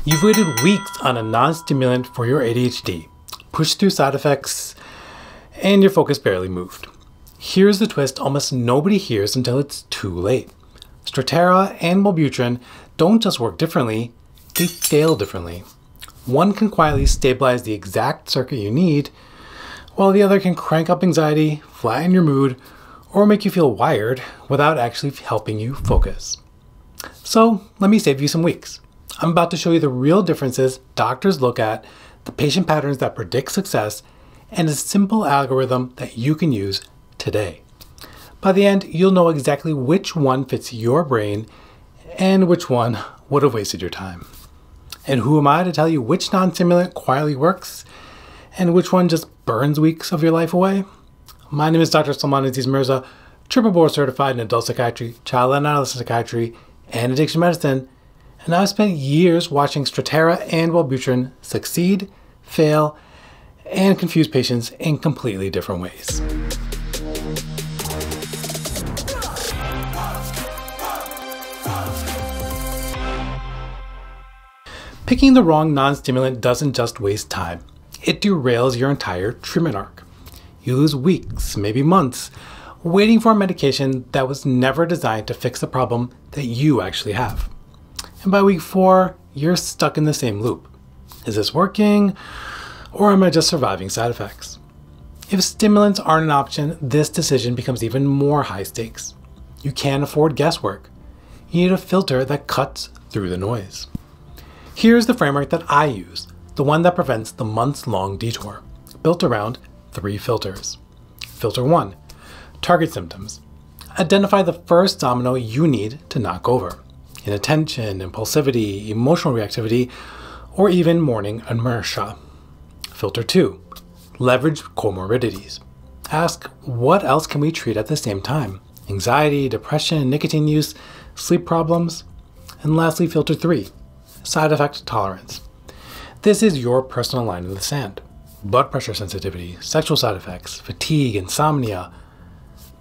You've waited weeks on a non-stimulant for your ADHD, pushed through side effects, and your focus barely moved. Here's the twist almost nobody hears until it's too late. Strattera and Wellbutrin don't just work differently, they fail differently. One can quietly stabilize the exact circuit you need, while the other can crank up anxiety, flatten your mood, or make you feel wired without actually helping you focus. So let me save you some weeks. I'm about to show you the real differences doctors look at, the patient patterns that predict success, and a simple algorithm that you can use today. By the end, you'll know exactly which one fits your brain and which one would have wasted your time. And who am I to tell you which non-stimulant quietly works and which one just burns weeks of your life away? My name is Dr. Salman Aziz Mirza, triple board certified in adult psychiatry, child and adolescent psychiatry, and addiction medicine, and I've spent years watching Strattera and Wellbutrin succeed, fail, and confuse patients in completely different ways. Picking the wrong non-stimulant doesn't just waste time, it derails your entire treatment arc. You lose weeks, maybe months, waiting for a medication that was never designed to fix the problem that you actually have. And by week 4, you're stuck in the same loop. Is this working, or am I just surviving side effects? If stimulants aren't an option, this decision becomes even more high stakes. You can't afford guesswork. You need a filter that cuts through the noise. Here's the framework that I use, the one that prevents the months-long detour, built around 3 filters. Filter 1, target symptoms. Identify the first domino you need to knock over. Inattention, impulsivity, emotional reactivity, or even morning inertia. Filter 2, leverage comorbidities. Ask, what else can we treat at the same time? Anxiety, depression, nicotine use, sleep problems? And lastly, filter 3, side effect tolerance. This is your personal line in the sand. Blood pressure sensitivity, sexual side effects, fatigue, insomnia.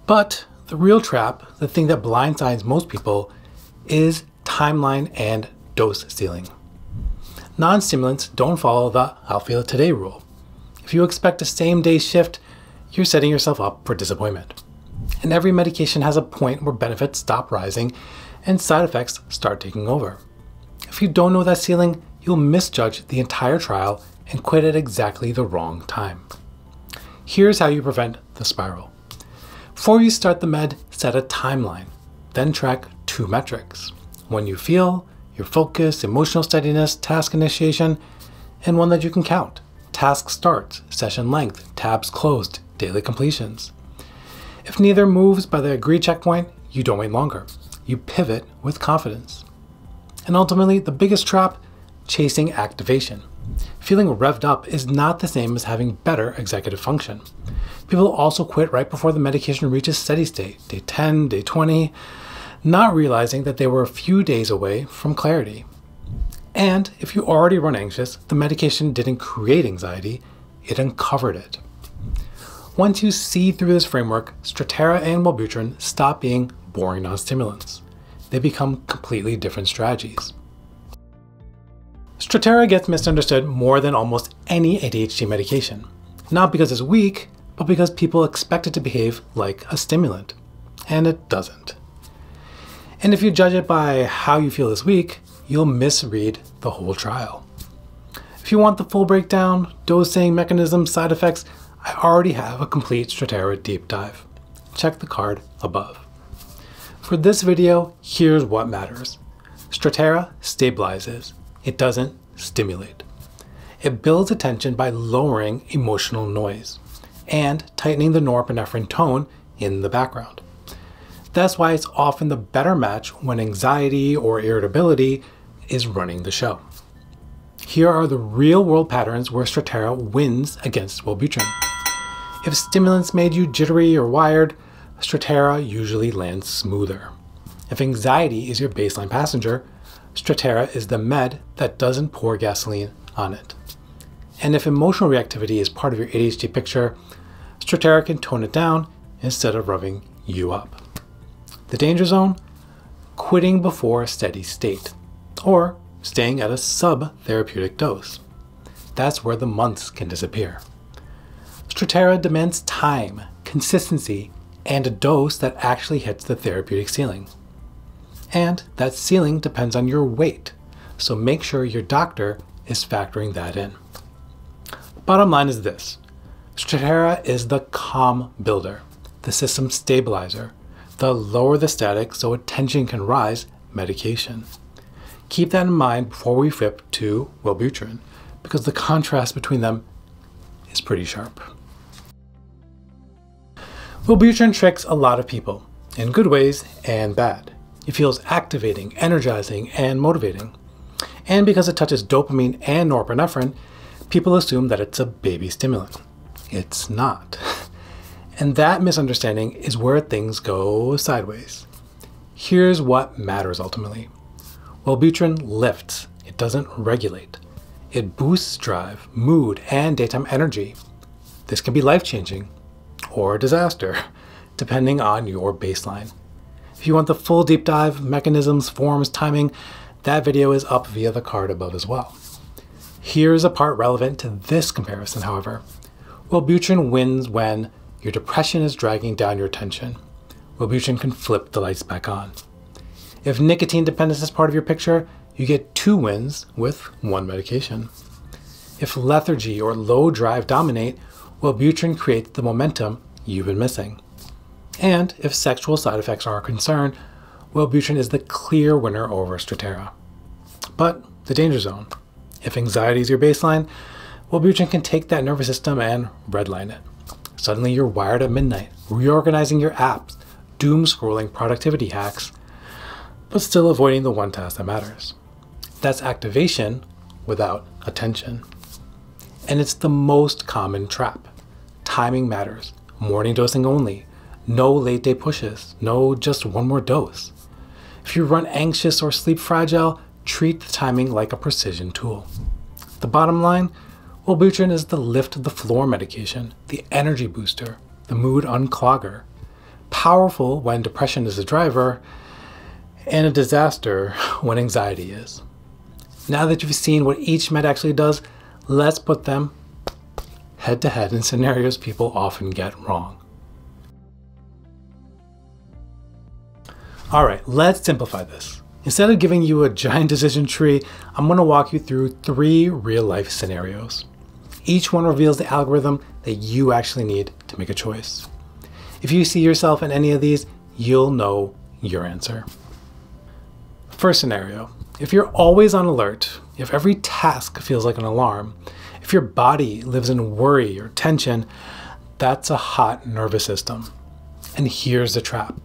But the real trap, the thing that blindsides most people, is timeline and dose ceiling. Non-stimulants don't follow the I'll feel it today rule. If you expect a same-day shift, you're setting yourself up for disappointment. And every medication has a point where benefits stop rising and side effects start taking over. If you don't know that ceiling, you'll misjudge the entire trial and quit at exactly the wrong time. Here's how you prevent the spiral. Before you start the med, set a timeline, then track 2 metrics. One you feel, your focus, emotional steadiness, task initiation, and one that you can count. Task starts, session length, tabs closed, daily completions. If neither moves by the agreed checkpoint, you don't wait longer. You pivot with confidence. And ultimately, the biggest trap, chasing activation. Feeling revved up is not the same as having better executive function. People also quit right before the medication reaches steady state, day 10, day 20, not realizing that they were a few days away from clarity. And if you already run anxious, the medication didn't create anxiety, it uncovered it. Once you see through this framework, Strattera and Wellbutrin stop being boring non-stimulants. They become completely different strategies. Strattera gets misunderstood more than almost any ADHD medication, not because it's weak, but because people expect it to behave like a stimulant, and it doesn't. And if you judge it by how you feel this week, you'll misread the whole trial. If you want the full breakdown, dosing, mechanisms, side effects, I already have a complete Strattera deep dive. Check the card above. For this video, here's what matters. Strattera stabilizes. It doesn't stimulate. It builds attention by lowering emotional noise and tightening the norepinephrine tone in the background. That's why it's often the better match when anxiety or irritability is running the show. Here are the real-world patterns where Strattera wins against Wellbutrin. If stimulants made you jittery or wired, Strattera usually lands smoother. If anxiety is your baseline passenger, Strattera is the med that doesn't pour gasoline on it. And if emotional reactivity is part of your ADHD picture, Strattera can tone it down instead of revving you up. The danger zone? Quitting before a steady state, or staying at a sub-therapeutic dose. That's where the months can disappear. Strattera demands time, consistency, and a dose that actually hits the therapeutic ceiling. And that ceiling depends on your weight, so make sure your doctor is factoring that in. Bottom line is this: Strattera is the calm builder, the system stabilizer, the lower the static so attention can rise medication. Keep that in mind before we flip to Wellbutrin, because the contrast between them is pretty sharp. Wellbutrin tricks a lot of people, in good ways and bad. It feels activating, energizing, and motivating. And because it touches dopamine and norepinephrine, people assume that it's a baby stimulant. It's not. And that misunderstanding is where things go sideways. Here's what matters ultimately. Wellbutrin lifts, it doesn't regulate. It boosts drive, mood, and daytime energy. This can be life-changing or a disaster, depending on your baseline. If you want the full deep dive, mechanisms, forms, timing, that video is up via the card above as well. Here's a part relevant to this comparison, however. Wellbutrin wins when your depression is dragging down your attention. Wellbutrin can flip the lights back on. If nicotine dependence is part of your picture, you get 2 wins with 1 medication. If lethargy or low drive dominate, Wellbutrin creates the momentum you've been missing. And if sexual side effects are a concern, Wellbutrin is the clear winner over Strattera. But the danger zone. If anxiety is your baseline, Wellbutrin can take that nervous system and redline it. Suddenly you're wired at midnight, reorganizing your apps, doom scrolling productivity hacks, but still avoiding the one task that matters. That's activation without attention. And it's the most common trap. Timing matters. Morning dosing only. No late day pushes. No just one more dose. If you run anxious or sleep fragile, treat the timing like a precision tool. The bottom line, Wellbutrin is the lift of the floor medication, the energy booster, the mood unclogger. Powerful when depression is the driver, and a disaster when anxiety is. Now that you've seen what each med actually does, let's put them head to head in scenarios people often get wrong. All right, let's simplify this. Instead of giving you a giant decision tree, I'm going to walk you through 3 real-life scenarios. Each one reveals the algorithm that you actually need to make a choice. If you see yourself in any of these, you'll know your answer. First scenario, if you're always on alert, if every task feels like an alarm, if your body lives in worry or tension, that's a hot nervous system. And here's the trap.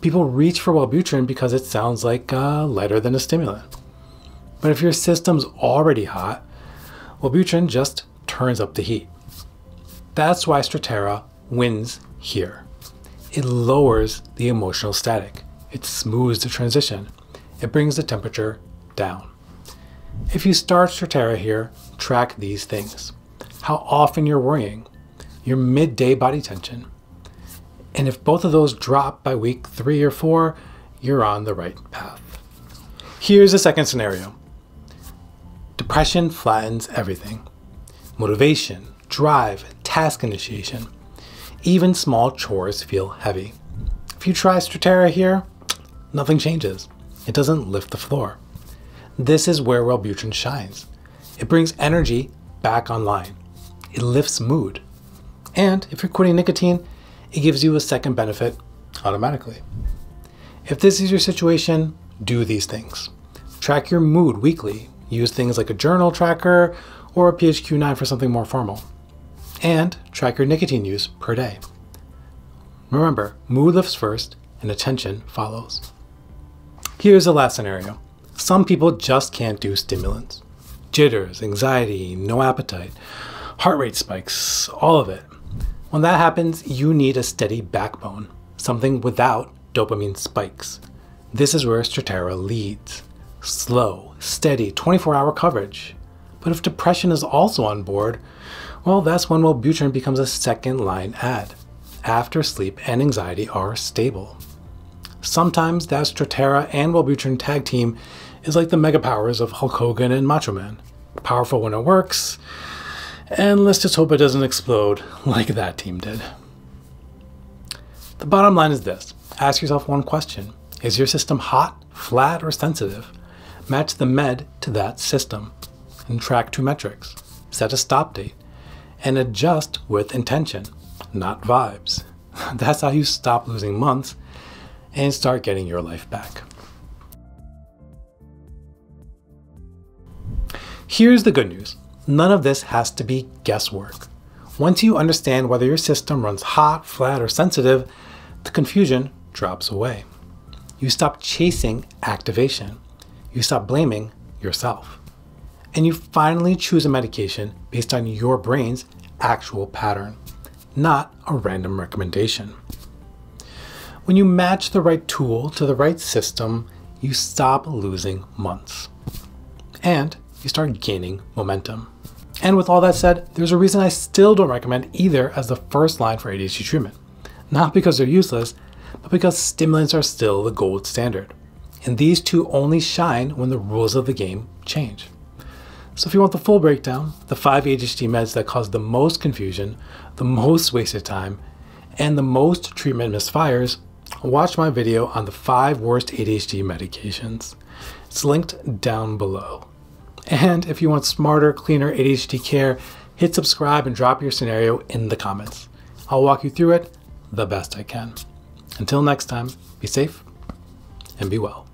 People reach for Wellbutrin because it sounds like lighter than a stimulant. But if your system's already hot, Wellbutrin just turns up the heat. That's why Strattera wins here. It lowers the emotional static. It smooths the transition. It brings the temperature down. If you start Strattera here, track these things. How often you're worrying, your midday body tension. And if both of those drop by week 3 or 4, you're on the right path. Here's the second scenario. Depression flattens everything. Motivation, drive, task initiation. Even small chores feel heavy. If you try Strattera here, nothing changes. It doesn't lift the floor. This is where Wellbutrin shines. It brings energy back online. It lifts mood. And if you're quitting nicotine, it gives you a second benefit automatically. If this is your situation, do these things. Track your mood weekly. Use things like a journal tracker or a PHQ-9 for something more formal. And track your nicotine use per day. Remember, mood lifts first and attention follows. Here's the last scenario. Some people just can't do stimulants. Jitters, anxiety, no appetite, heart rate spikes, all of it. When that happens, you need a steady backbone, something without dopamine spikes. This is where Strattera leads. Slow, steady, 24-hour coverage. But if depression is also on board, well, that's when Wellbutrin becomes a second-line ad, after sleep and anxiety are stable. Sometimes that Strattera and Wellbutrin tag team is like the mega powers of Hulk Hogan and Macho Man. Powerful when it works, and let's just hope it doesn't explode like that team did. The bottom line is this. Ask yourself one question. Is your system hot, flat, or sensitive? Match the med to that system and track 2 metrics. Set a stop date and adjust with intention, not vibes. That's how you stop losing months and start getting your life back. Here's the good news. None of this has to be guesswork. Once you understand whether your system runs hot, flat, or sensitive, the confusion drops away. You stop chasing activation. You stop blaming yourself. And you finally choose a medication based on your brain's actual pattern, not a random recommendation. When you match the right tool to the right system, you stop losing months. And you start gaining momentum. And with all that said, there's a reason I still don't recommend either as the first line for ADHD treatment. Not because they're useless, but because stimulants are still the gold standard. And these two only shine when the rules of the game change. So if you want the full breakdown, the 5 ADHD meds that cause the most confusion, the most wasted time, and the most treatment misfires, watch my video on the 5 worst ADHD medications. It's linked down below. And if you want smarter, cleaner ADHD care, hit subscribe and drop your scenario in the comments. I'll walk you through it the best I can. Until next time, be safe and be well.